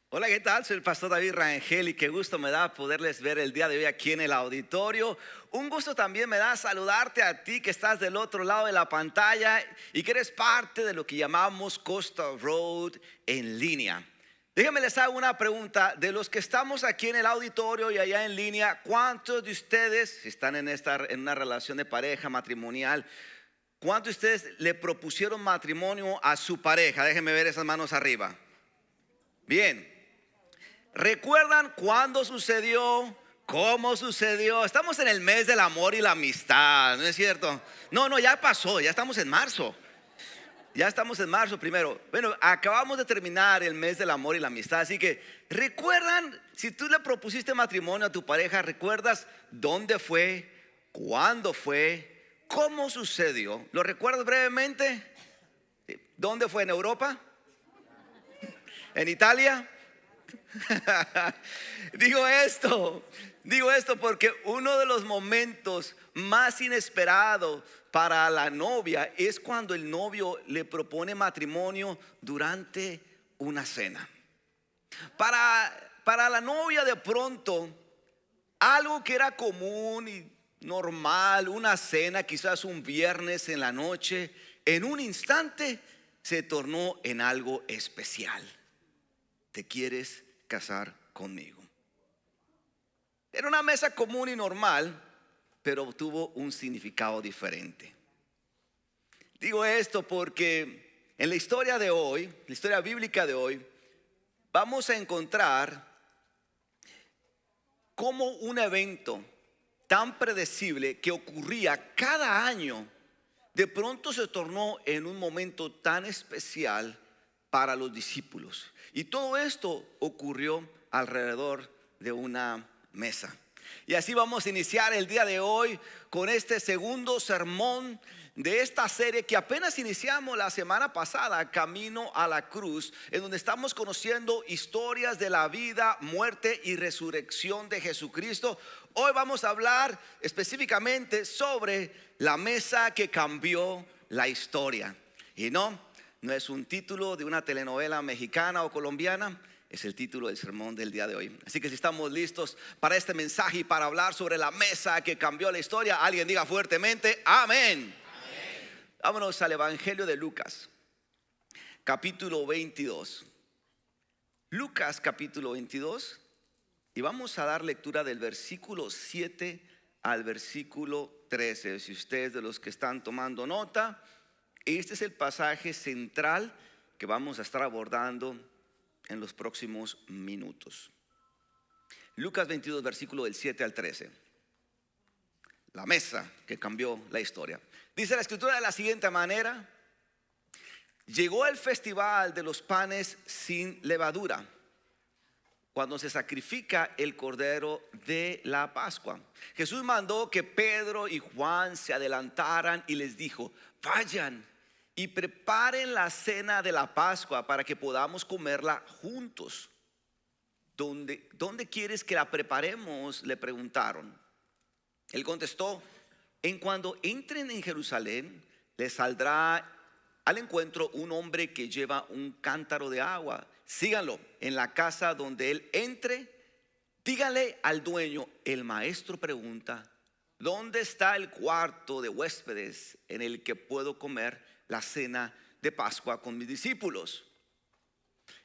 Hola, ¿qué tal? Soy el pastor David Rangel y qué gusto me da poderles ver el día de hoy aquí en el auditorio. Un gusto también me da saludarte a ti que estás del otro lado de la pantalla y que eres parte de lo que llamamos Costa Road en línea. Déjenme les hago una pregunta. De los que estamos aquí en el auditorio y allá en línea, ¿cuántos de ustedes, si están en una relación de pareja matrimonial, cuántos de ustedes le propusieron matrimonio a su pareja? Déjenme ver esas manos arriba. Bien. ¿Recuerdan cuándo sucedió? ¿Cómo sucedió? Estamos en el mes del amor y la amistad, ¿no es cierto? No, ya pasó, ya estamos en marzo. Ya estamos en marzo primero. Bueno, acabamos de terminar el mes del amor y la amistad. Así que, ¿recuerdan? Si tú le propusiste matrimonio a tu pareja, ¿recuerdas dónde fue? ¿Cuándo fue? ¿Cómo sucedió? ¿Lo recuerdas brevemente? ¿Dónde fue? ¿En Europa? ¿En Italia? Digo esto porque uno de los momentos más inesperados para la novia es cuando el novio le propone matrimonio durante una cena. Para la novia, de pronto, algo que era común y normal, una cena, quizás un viernes en la noche, en un instante se tornó en algo especial. ¿Te quieres casar conmigo? Era una mesa común y normal, pero tuvo un significado diferente. Digo esto porque en la historia de hoy, la historia bíblica de hoy, vamos a encontrar cómo un evento tan predecible que ocurría cada año, de pronto se tornó en un momento tan especial para los discípulos. Y todo esto ocurrió alrededor de una mesa. Y así vamos a iniciar el día de hoy con este segundo sermón de esta serie que apenas iniciamos la semana pasada, Camino a la Cruz, en donde estamos conociendo historias de la vida, muerte y resurrección de Jesucristo. Hoy vamos a hablar específicamente sobre la mesa que cambió la historia. Y no es un título de una telenovela mexicana o colombiana, es el título del sermón del día de hoy. Así que si estamos listos para este mensaje y para hablar sobre la mesa que cambió la historia, alguien diga fuertemente amén. Vámonos al Evangelio de Lucas, capítulo 22. Lucas capítulo 22, y vamos a dar lectura del versículo 7 al versículo 13. Si ustedes de los que están tomando nota, este es el pasaje central que vamos a estar abordando en los próximos minutos. Lucas 22, versículo del 7 al 13. La mesa que cambió la historia. Dice la escritura de la siguiente manera: llegó el festival de los panes sin levadura, cuando se sacrifica el cordero de la Pascua. Jesús mandó que Pedro y Juan se adelantaran y les dijo: vayan y preparen la cena de la Pascua para que podamos comerla juntos. ¿Dónde quieres que la preparemos?, le preguntaron. Él contestó: en cuando entren en Jerusalén, les saldrá al encuentro un hombre que lleva un cántaro de agua. Síganlo. En la casa donde él entre, díganle al dueño: el maestro pregunta, ¿dónde está el cuarto de huéspedes en el que puedo comer la cena de Pascua con mis discípulos?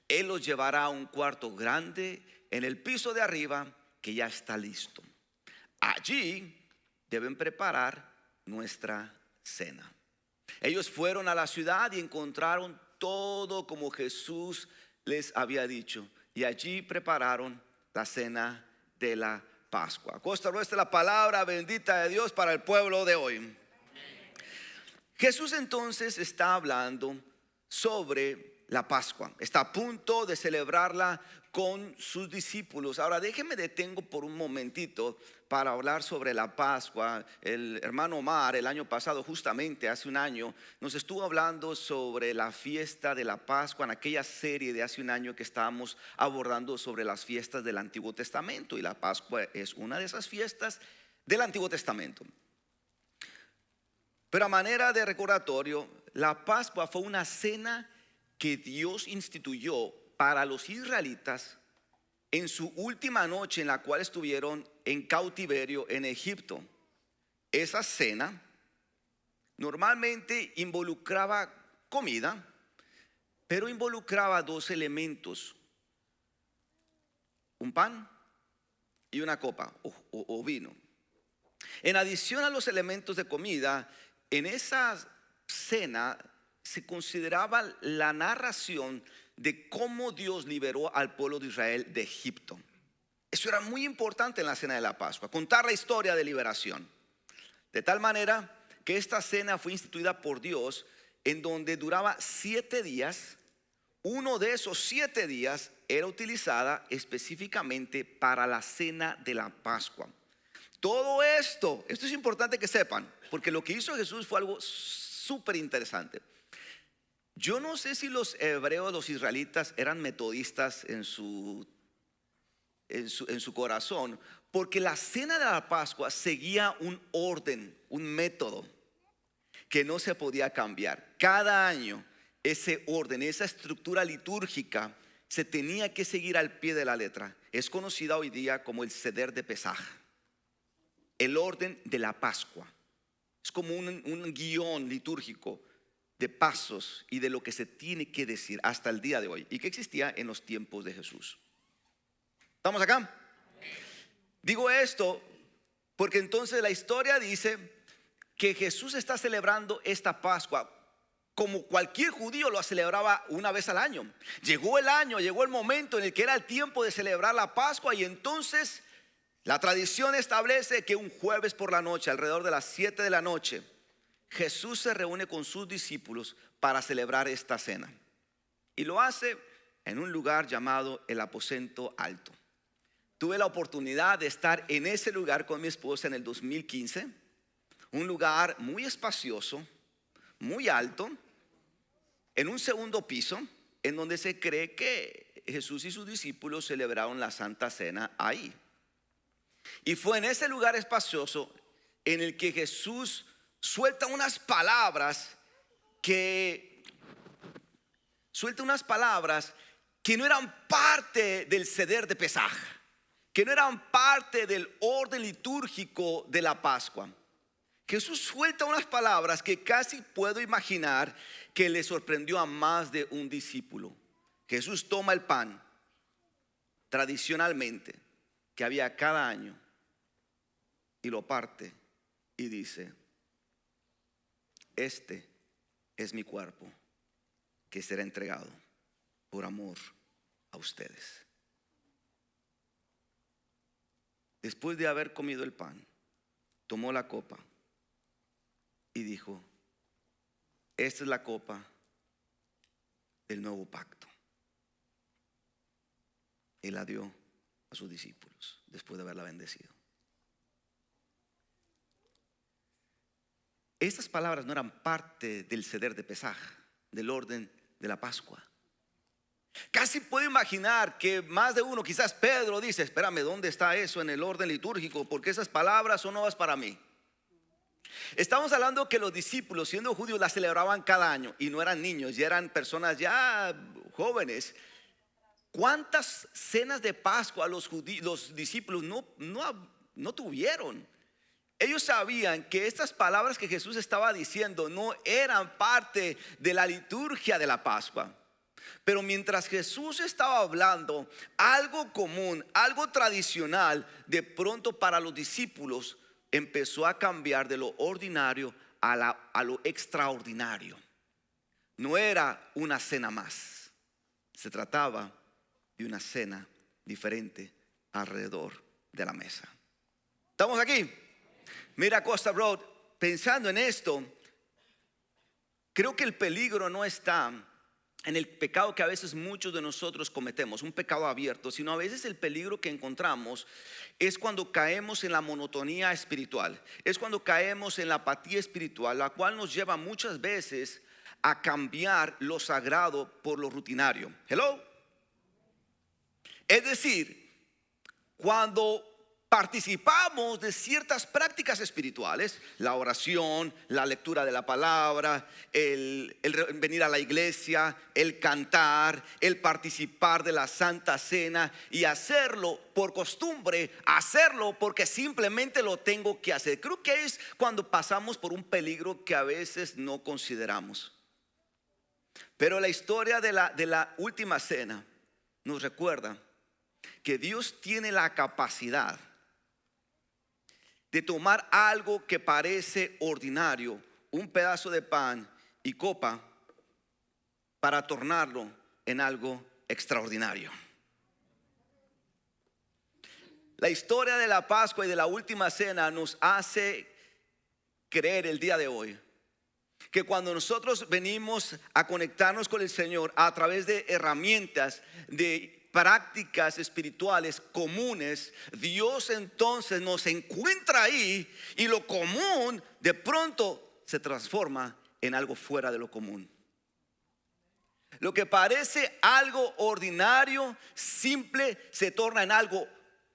Él los llevará a un cuarto grande en el piso de arriba que ya está listo. Allí deben preparar nuestra cena. Ellos fueron a la ciudad y encontraron todo como Jesús les había dicho, y allí prepararon la cena de la Pascua. Costa nuestra la palabra bendita de Dios para el pueblo de hoy. Jesús entonces está hablando sobre la Pascua. Está a punto de celebrarla con sus discípulos. Ahora déjenme detengo por un momentito para hablar sobre la Pascua. El hermano Omar el año pasado, justamente hace un año, nos estuvo hablando sobre la fiesta de la Pascua en aquella serie de hace un año que estábamos abordando sobre las fiestas del Antiguo Testamento, y la Pascua es una de esas fiestas del Antiguo Testamento. Pero a manera de recordatorio, la Pascua fue una cena que Dios instituyó para los israelitas en su última noche en la cual estuvieron en cautiverio en Egipto. Esa cena normalmente involucraba comida, pero involucraba dos elementos: un pan y una copa o vino. En adición a los elementos de comida, en esa cena se consideraba la narración de cómo Dios liberó al pueblo de Israel de Egipto. Eso era muy importante en la cena de la Pascua, contar la historia de liberación. De tal manera que esta cena fue instituida por Dios, en donde duraba 7 días. Uno de esos 7 días era utilizada específicamente para la cena de la Pascua. Todo esto es importante que sepan, porque lo que hizo Jesús fue algo súper interesante. Yo no sé si los hebreos, los israelitas, eran metodistas en su corazón, porque la cena de la Pascua seguía un orden, un método que no se podía cambiar. Cada año ese orden, esa estructura litúrgica se tenía que seguir al pie de la letra. Es conocida hoy día como el Seder de Pesaj, el orden de la Pascua. Es como un guión litúrgico de pasos y de lo que se tiene que decir hasta el día de hoy, y que existía en los tiempos de Jesús. ¿Estamos acá? Digo esto porque entonces la historia dice que Jesús está celebrando esta Pascua como cualquier judío lo celebraba una vez al año. Llegó el año, llegó el momento en el que era el tiempo de celebrar la Pascua, y entonces la tradición establece que un jueves por la noche, alrededor de las 7 de la noche, Jesús se reúne con sus discípulos para celebrar esta cena. Y lo hace en un lugar llamado el aposento alto. Tuve la oportunidad de estar en ese lugar con mi esposa en el 2015. Un lugar muy espacioso, muy alto, en un segundo piso, en donde se cree que Jesús y sus discípulos celebraron la Santa Cena ahí. Y fue en ese lugar espacioso en el que Jesús suelta unas palabras que no eran parte del Seder de Pesaj, que no eran parte del orden litúrgico de la Pascua. Jesús suelta unas palabras que casi puedo imaginar que le sorprendió a más de un discípulo. Jesús toma el pan, tradicionalmente, que había cada año, y lo parte y dice: este es mi cuerpo, que será entregado por amor a ustedes. Después de haber comido el pan, tomó la copa y dijo: esta es la copa del nuevo pacto. Y la dio a sus discípulos después de haberla bendecido. Estas palabras no eran parte del Seder de Pesaj, del orden de la Pascua. Casi puedo imaginar que más de uno, quizás Pedro, dice: espérame, ¿dónde está eso en el orden litúrgico? Porque esas palabras son nuevas para mí. Estamos hablando que los discípulos, siendo judíos, las celebraban cada año, y no eran niños, ya eran personas ya jóvenes. ¿Cuántas cenas de Pascua los discípulos no tuvieron? Ellos sabían que estas palabras que Jesús estaba diciendo no eran parte de la liturgia de la Pascua. Pero mientras Jesús estaba hablando, algo común, algo tradicional, de pronto para los discípulos empezó a cambiar de lo ordinario a lo extraordinario. No era una cena más, se trataba de una cena diferente alrededor de la mesa. ¿Estamos aquí? Mira, Costa Road, pensando en esto, creo que el peligro no está en el pecado que a veces muchos de nosotros cometemos, un pecado abierto, sino a veces el peligro que encontramos es cuando caemos en la monotonía espiritual, es cuando caemos en la apatía espiritual, la cual nos lleva muchas veces a cambiar lo sagrado por lo rutinario. Hello. Es decir, cuando participamos de ciertas prácticas espirituales, la oración, la lectura de la palabra, el venir a la iglesia, el cantar, el participar de la Santa Cena y hacerlo por costumbre, hacerlo porque simplemente lo tengo que hacer. Creo que es cuando pasamos por un peligro que a veces no consideramos. Pero la historia de la última cena nos recuerda que Dios tiene la capacidad de tomar algo que parece ordinario, un pedazo de pan y copa, para tornarlo en algo extraordinario. La historia de la Pascua y de la última cena nos hace creer el día de hoy que cuando nosotros venimos a conectarnos con el Señor a través de herramientas, de prácticas espirituales comunes, Dios entonces nos encuentra ahí y lo común de pronto se transforma en algo fuera de lo común. Lo que parece algo ordinario, simple, se torna en algo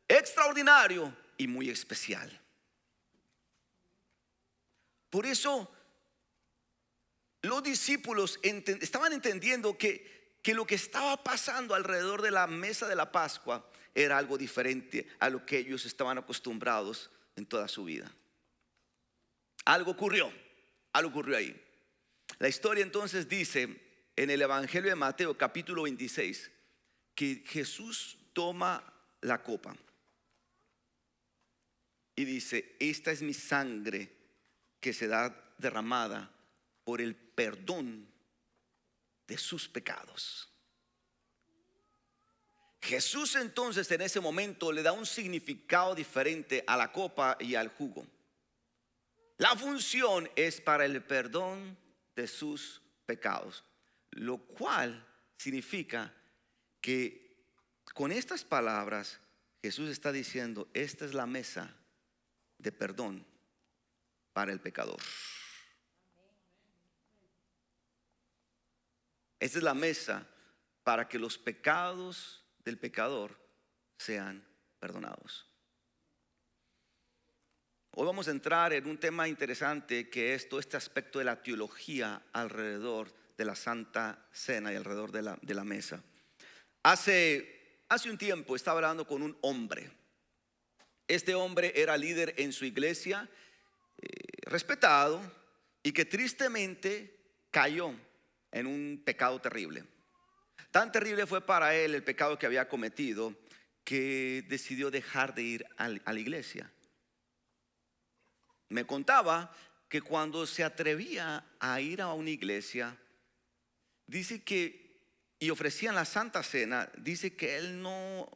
extraordinario y muy especial. Por eso los discípulos estaban entendiendo que lo que estaba pasando alrededor de la mesa de la Pascua era algo diferente a lo que ellos estaban acostumbrados en toda su vida. Algo ocurrió ahí. La historia entonces dice en el Evangelio de Mateo capítulo 26 que Jesús toma la copa y dice: esta es mi sangre que se da derramada por el perdón de sus pecados. Jesús entonces en ese momento le da un significado diferente a la copa y al jugo. La función es para el perdón de sus pecados, lo cual significa que con estas palabras Jesús está diciendo: esta es la mesa de perdón para el pecador. Esta es la mesa para que los pecados del pecador sean perdonados. Hoy vamos a entrar en un tema interesante que es todo este aspecto de la teología alrededor de la Santa Cena y alrededor de la mesa. Hace un tiempo estaba hablando con un hombre. Este hombre era líder en su iglesia, respetado, y que tristemente cayó en un pecado terrible. Tan terrible fue para él el pecado que había cometido que decidió dejar de ir a la iglesia. Me contaba que cuando se atrevía a ir a una iglesia, dice que, y ofrecían la Santa Cena, dice que él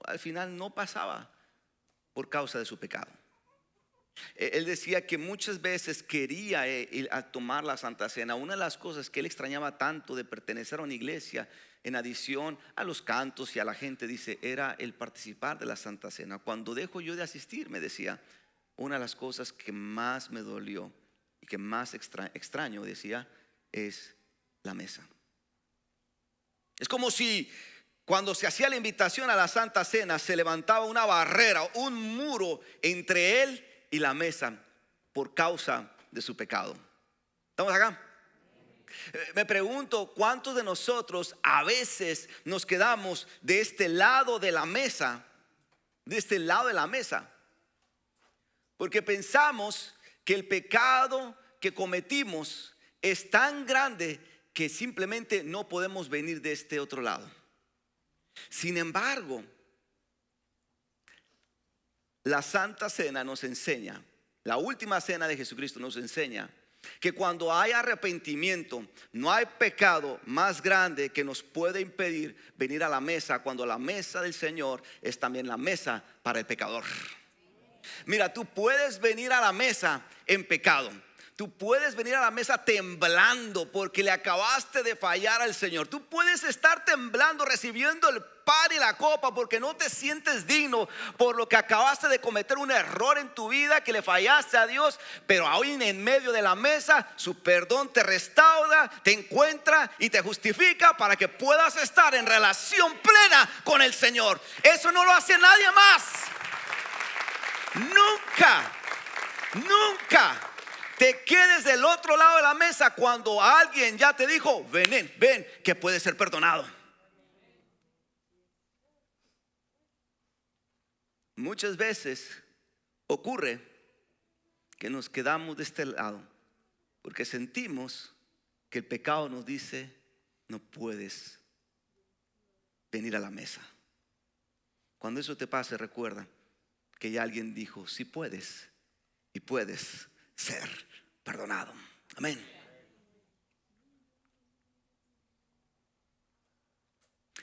al final no pasaba por causa de su pecado. Él decía que muchas veces quería ir a tomar la Santa Cena. Una de las cosas que él extrañaba tanto de pertenecer a una iglesia, en adición a los cantos y a la gente, dice, era el participar de la Santa Cena. Cuando dejo yo de asistir, me decía, una de las cosas que más me dolió y que más extraño, decía, es la mesa. Es como si cuando se hacía la invitación a la Santa Cena se levantaba una barrera, un muro entre él y la mesa por causa de su pecado. ¿Estamos acá? Me pregunto cuántos de nosotros a veces nos quedamos de este lado de la mesa, porque pensamos que el pecado que cometimos es tan grande que simplemente no podemos venir de este otro lado. Sin embargo, la Santa Cena nos enseña, la última cena de Jesucristo nos enseña que cuando hay arrepentimiento, no hay pecado más grande que nos puede impedir venir a la mesa, cuando la mesa del Señor es también la mesa para el pecador. Mira, tú puedes venir a la mesa en pecado. Tú puedes venir a la mesa temblando porque le acabaste de fallar al Señor. Tú puedes estar temblando recibiendo el pan y la copa porque no te sientes digno por lo que acabaste de cometer un error en tu vida, que le fallaste a Dios. Pero aún en medio de la mesa, su perdón te restaura, te encuentra y te justifica para que puedas estar en relación plena con el Señor. Eso no lo hace nadie más. Nunca, nunca te quedes del otro lado de la mesa cuando alguien ya te dijo, ven, ven, que puede ser perdonado. Muchas veces ocurre que nos quedamos de este lado porque sentimos que el pecado nos dice, no puedes venir a la mesa. Cuando eso te pase, recuerda que ya alguien dijo, sí puedes y puedes ser perdonado. Amén.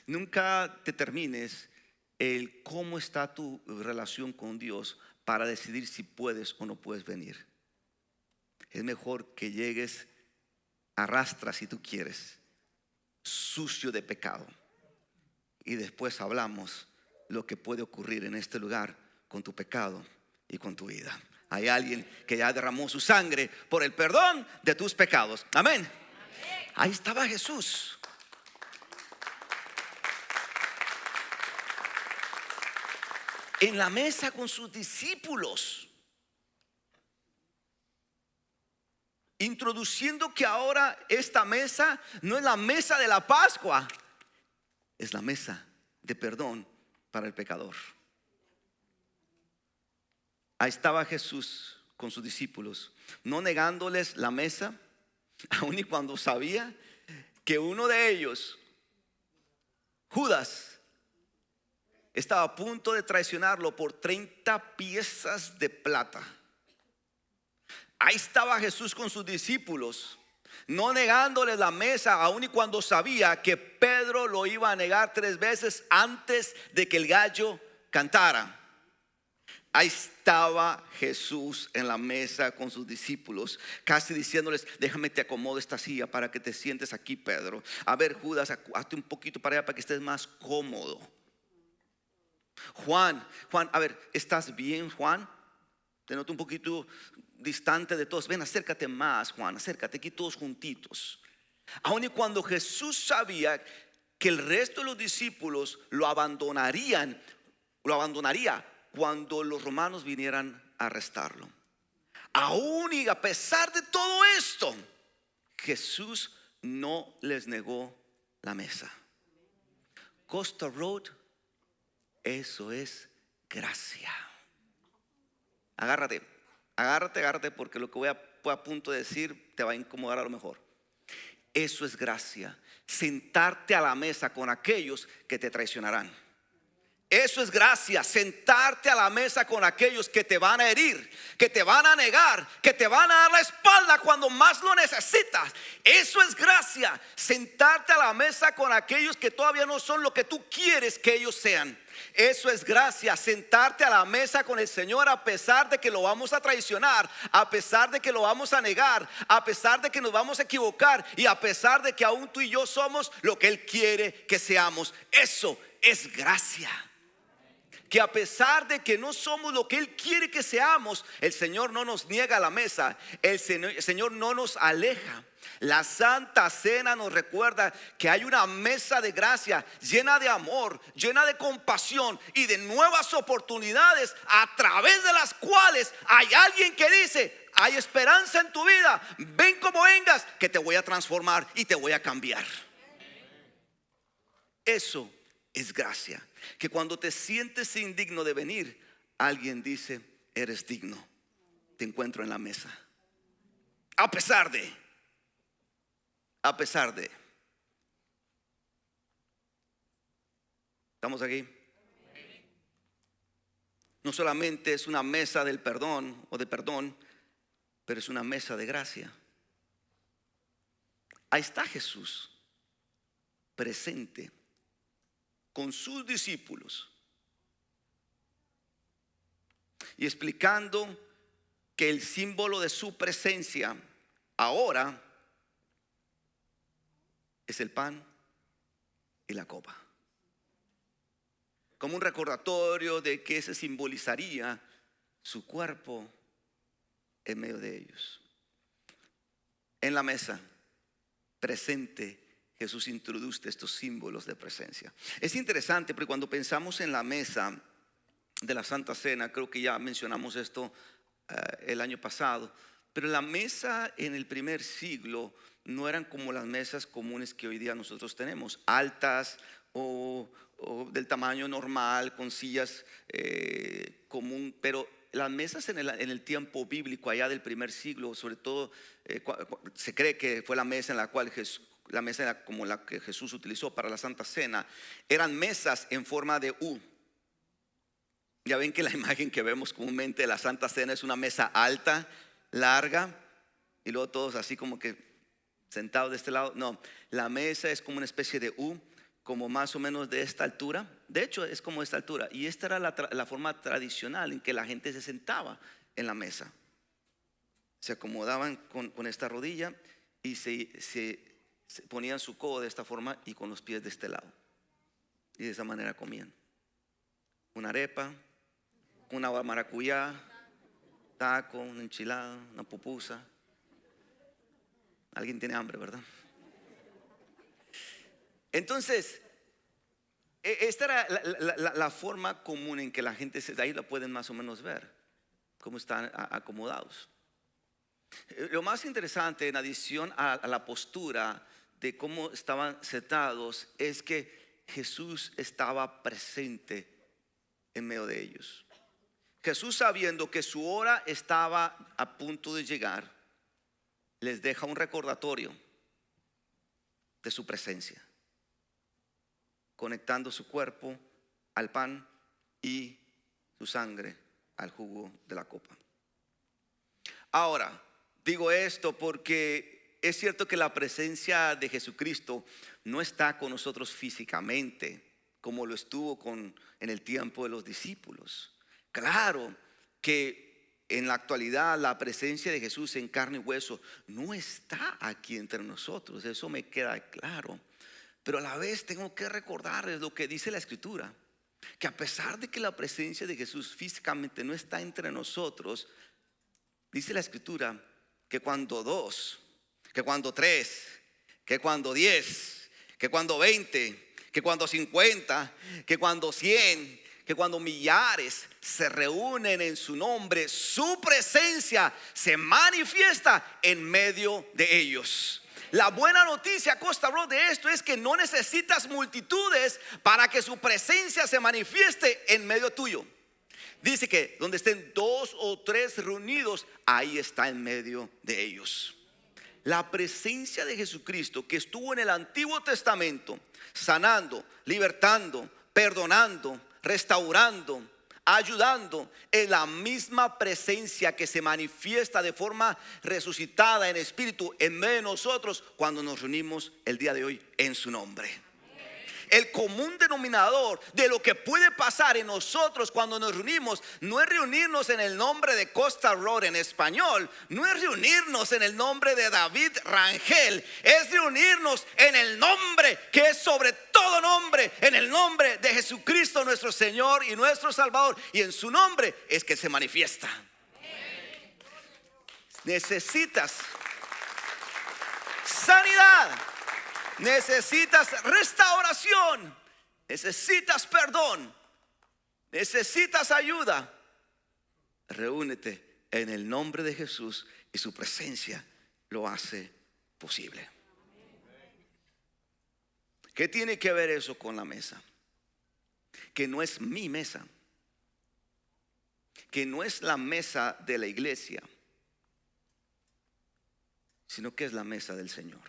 Nunca determines el cómo está tu relación con Dios para decidir si puedes o no puedes venir. Es mejor que llegues arrastra si tú quieres, sucio de pecado, y después hablamos lo que puede ocurrir en este lugar con tu pecado y con tu vida. Hay alguien que ya derramó su sangre por el perdón de tus pecados. Amén. Ahí estaba Jesús. En la mesa con sus discípulos, introduciendo que ahora esta mesa no es la mesa de la Pascua, es la mesa de perdón para el pecador. Ahí estaba Jesús con sus discípulos, no negándoles la mesa, aun y cuando sabía que uno de ellos, Judas, estaba a punto de traicionarlo por 30 piezas de plata. Ahí estaba Jesús con sus discípulos, no negándoles la mesa, aun y cuando sabía que Pedro lo iba a negar 3 veces antes de que el gallo cantara. Ahí estaba Jesús en la mesa con sus discípulos, casi diciéndoles, déjame te acomodo esta silla para que te sientes aquí, Pedro. A ver, Judas, hazte un poquito para allá para que estés más cómodo. Juan, a ver, ¿estás bien, Juan? Te noto un poquito distante de todos. Ven, acércate más, Juan, acércate aquí todos juntitos. Aun y cuando Jesús sabía que el resto de los discípulos lo abandonaría cuando los romanos vinieran a arrestarlo. Aún y a pesar de todo esto, Jesús no les negó la mesa. Costa Road, eso es gracia. Agárrate porque lo que voy a punto de decir te va a incomodar a lo mejor. Eso es gracia. Sentarte a la mesa con aquellos que te traicionarán. Eso es gracia, sentarte a la mesa con aquellos que te van a herir, que te van a negar, que te van a dar la espalda cuando más lo necesitas. Eso es gracia, sentarte a la mesa con aquellos que todavía no son lo que tú quieres que ellos sean. Eso es gracia, sentarte a la mesa con el Señor a pesar de que lo vamos a traicionar, a pesar de que lo vamos a negar, a pesar de que nos vamos a equivocar y a pesar de que aún tú y yo somos lo que Él quiere que seamos. Eso es gracia. Que a pesar de que no somos lo que Él quiere que seamos, el Señor no nos niega la mesa, el Señor no nos aleja. La Santa Cena nos recuerda que hay una mesa de gracia llena de amor, llena de compasión y de nuevas oportunidades, a través de las cuales hay alguien que dice, hay esperanza en tu vida, ven como vengas, que te voy a transformar y te voy a cambiar. Eso es gracia. Que cuando te sientes indigno de venir, alguien dice, eres digno, te encuentro en la mesa. A pesar de. ¿Estamos aquí? No solamente es una mesa del perdón o de perdón, pero es una mesa de gracia. Ahí está Jesús presente con sus discípulos y explicando que el símbolo de su presencia ahora es el pan y la copa, como un recordatorio de que se simbolizaría su cuerpo en medio de ellos. En la mesa presente, Jesús introduce estos símbolos de presencia. Es interesante porque cuando pensamos en la mesa, de la Santa Cena. Creo que ya mencionamos esto el año pasado. Pero la mesa en el primer siglo no eran como las mesas comunes que hoy día nosotros tenemos, altas o del tamaño normal, con sillas común. Pero las mesas en el tiempo bíblico allá del primer siglo, sobre todo se cree que fue la mesa en la cual como la que Jesús utilizó para la Santa Cena, eran mesas en forma de U. Ya ven que la imagen que vemos comúnmente de la Santa Cena es una mesa alta, larga, y luego todos así como que sentados de este lado. No, la mesa es como una especie de U, como más o menos de esta altura. De hecho es como esta altura. Y esta era la forma tradicional en que la gente se sentaba en la mesa. Se acomodaban con esta rodilla y se ponían su codo de esta forma y con los pies de este lado. Y de esa manera comían. Una arepa, una maracuyá, taco, una enchilada, una pupusa. Alguien tiene hambre, ¿verdad? Entonces, esta era la forma común en que la gente, de ahí la pueden más o menos ver, cómo están acomodados. Lo más interesante, en adición a la postura de cómo estaban sentados, es que Jesús estaba presente en medio de ellos. Jesús, sabiendo que su hora estaba a punto de llegar, les deja un recordatorio de su presencia, conectando su cuerpo al pan y su sangre al jugo de la copa. Ahora, digo esto porque es cierto que la presencia de Jesucristo no está con nosotros físicamente como lo estuvo en el tiempo de los discípulos. Claro que en la actualidad la presencia de Jesús en carne y hueso no está aquí entre nosotros, eso me queda claro. Pero a la vez tengo que recordarles lo que dice la Escritura, que a pesar de que la presencia de Jesús físicamente no está entre nosotros, dice la Escritura que cuando 2, que cuando 3, que cuando 10, que cuando 20, que cuando 50, que cuando 100, que cuando millares se reúnen en su nombre, su presencia se manifiesta en medio de ellos. La buena noticia, Costa Road, de esto es que no necesitas multitudes para que su presencia se manifieste en medio tuyo. Dice que donde estén 2 o 3 reunidos, ahí está en medio de ellos. La presencia de Jesucristo que estuvo en el Antiguo Testamento, sanando, libertando, perdonando, restaurando, ayudando, es la misma presencia que se manifiesta de forma resucitada en espíritu en medio de nosotros cuando nos reunimos el día de hoy en su nombre. El común denominador de lo que puede pasar en nosotros cuando nos reunimos no es reunirnos en el nombre de Costa Road en español, no es reunirnos en el nombre de David Rangel, es reunirnos en el nombre que es sobre todo nombre, en el nombre de Jesucristo nuestro Señor y nuestro Salvador, y en su nombre es que se manifiesta. Necesitas sanidad, necesitas restauración, necesitas perdón, necesitas ayuda. Reúnete en el nombre de Jesús y su presencia lo hace posible. ¿Qué tiene que ver eso con la mesa? Que no es mi mesa, que no es la mesa de la iglesia, sino que es la mesa del Señor.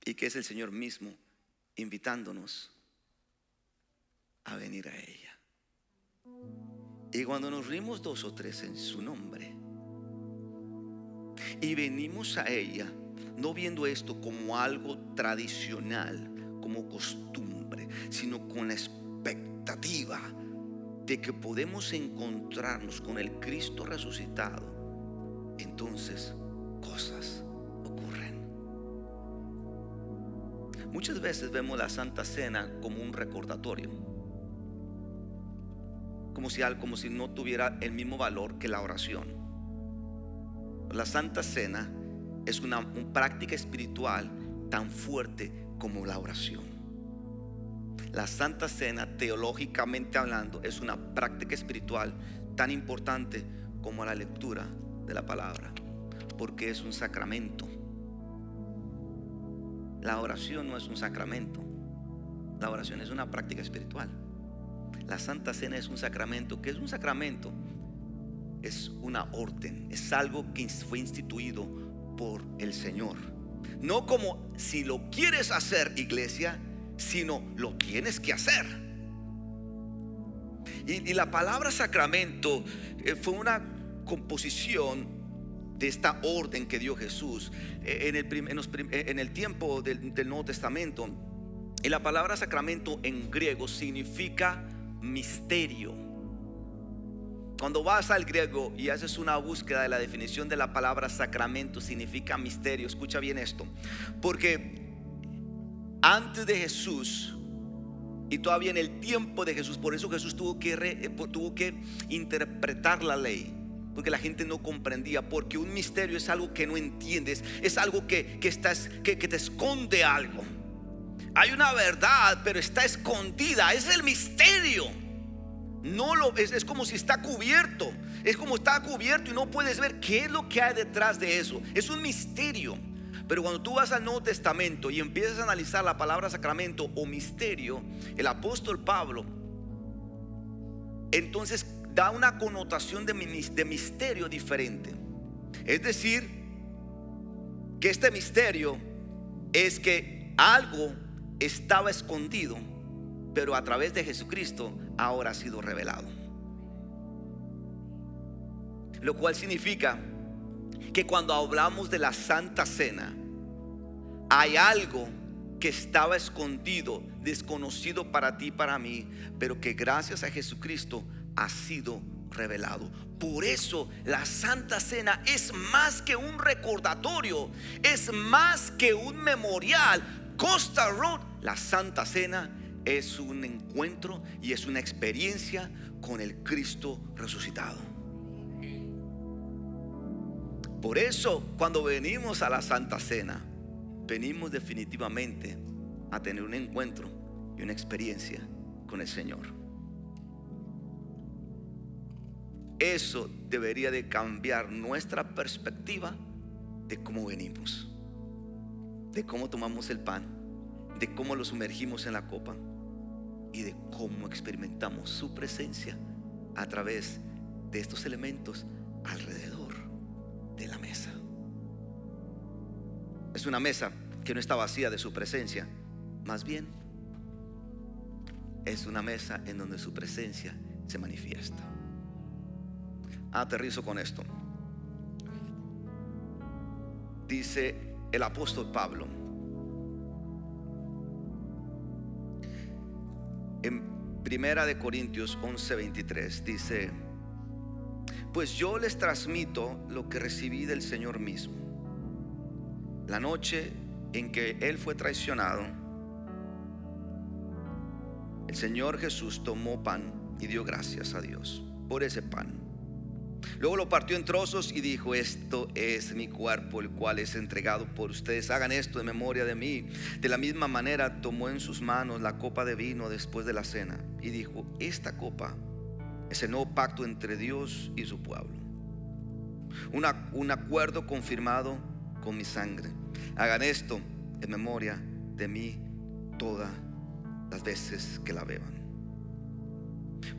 Y que es el Señor mismo invitándonos a venir a ella. Y cuando nos reunimos 2 o 3 en su nombre y venimos a ella, no viendo esto como algo tradicional, como costumbre, sino con la expectativa de que podemos encontrarnos con el Cristo resucitado, entonces cosas ocurren. Muchas veces vemos la Santa Cena como un recordatorio, como si no tuviera el mismo valor que la oración. La Santa Cena es una práctica espiritual tan fuerte como la oración. La Santa Cena, teológicamente hablando, es una práctica espiritual tan importante como la lectura de la palabra, porque es un sacramento. La oración no es un sacramento, la oración es una práctica espiritual. La Santa Cena es un sacramento. ¿Qué es un sacramento? Es una orden, es algo que fue instituido por el Señor. No como si lo quieres hacer, iglesia, sino lo tienes que hacer. Y la palabra sacramento fue una composición de esta orden que dio Jesús en el tiempo del Nuevo Testamento. Y la palabra sacramento en griego significa misterio. Cuando vas al griego y haces una búsqueda de la definición de la palabra sacramento, significa misterio. Escucha bien esto, porque antes de Jesús y todavía en el tiempo de Jesús, por eso Jesús tuvo que interpretar la ley, porque la gente no comprendía. Porque un misterio es algo que no entiendes, es algo que te esconde algo. Hay una verdad, pero está escondida. Es el misterio. No lo ves, es como si está cubierto. Es como está cubierto y no puedes ver qué es lo que hay detrás de eso. Es un misterio. Pero cuando tú vas al Nuevo Testamento y empiezas a analizar la palabra sacramento o misterio, el apóstol Pablo entonces da una connotación de misterio diferente. Es decir, que este misterio es que algo estaba escondido, pero a través de Jesucristo ahora ha sido revelado. Lo cual significa que cuando hablamos de la Santa Cena, hay algo que estaba escondido, desconocido para ti y para mí, pero que gracias a Jesucristo ha sido revelado. Por eso la Santa Cena es más que un recordatorio, es más que un memorial. Costa Road, la Santa Cena es un encuentro y es una experiencia con el Cristo resucitado. Por eso cuando venimos a la Santa Cena, venimos definitivamente a tener un encuentro y una experiencia con el Señor. Eso debería de cambiar nuestra perspectiva de cómo venimos, de cómo tomamos el pan, de cómo lo sumergimos en la copa y de cómo experimentamos su presencia a través de estos elementos alrededor de la mesa. Es una mesa que no está vacía de su presencia, más bien es una mesa en donde su presencia se manifiesta. Aterrizo con esto. Dice el apóstol Pablo en Primera de Corintios 11:23, dice: pues yo les transmito lo que recibí del Señor mismo. La noche en que Él fue traicionado, el Señor Jesús tomó pan y dio gracias a Dios por ese pan. Luego lo partió en trozos y dijo: esto es mi cuerpo, el cual es entregado por ustedes. Hagan esto en memoria de mí. De la misma manera tomó en sus manos la copa de vino después de la cena y dijo: esta copa es el nuevo pacto entre Dios y su pueblo, un acuerdo confirmado con mi sangre. Hagan esto en memoria de mí todas las veces que la beban.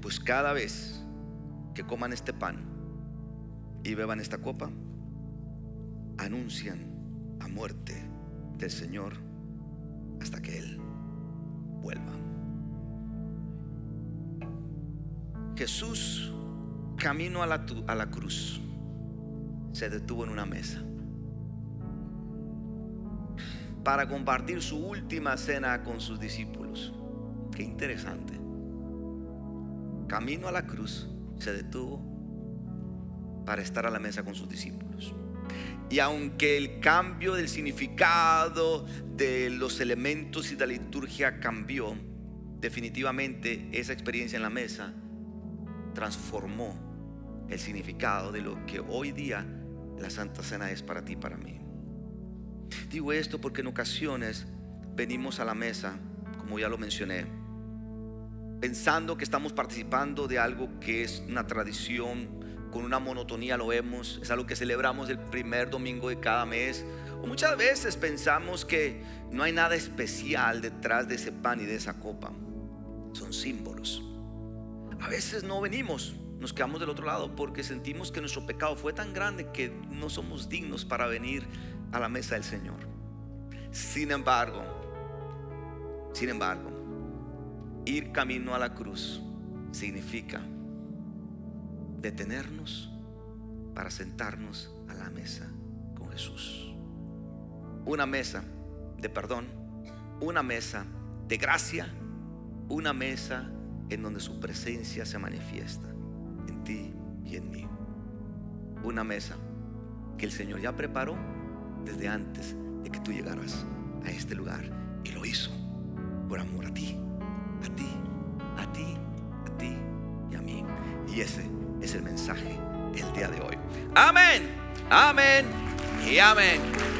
Pues cada vez que coman este pan y beban esta copa, anuncian la muerte del Señor hasta que Él vuelva. Jesús, camino a la cruz, se detuvo en una mesa para compartir su última cena con sus discípulos. Qué interesante. Camino a la cruz se detuvo para estar a la mesa con sus discípulos. Y aunque el cambio del significado de los elementos y de la liturgia cambió, definitivamente esa experiencia en la mesa transformó el significado de lo que hoy día la Santa Cena es para ti y para mí. Digo esto porque en ocasiones venimos a la mesa, como ya lo mencioné, pensando que estamos participando de algo que es una tradición, con una monotonía lo vemos, es algo que celebramos el primer domingo de cada mes. O muchas veces pensamos que no hay nada especial detrás de ese pan y de esa copa. Son símbolos. A veces no venimos, nos quedamos del otro lado porque sentimos que nuestro pecado fue tan grande que no somos dignos para venir a la mesa del Señor. Sin embargo, ir camino a la cruz significa detenernos para sentarnos a la mesa con Jesús. Una mesa de perdón, una mesa de gracia, una mesa en donde su presencia se manifiesta en ti y en mí. Una mesa que el Señor ya preparó desde antes de que tú llegaras a este lugar, y lo hizo por amor a ti, a ti, a ti, a ti y a mí. Y ese es el mensaje el día de hoy. Amén, amén y amén.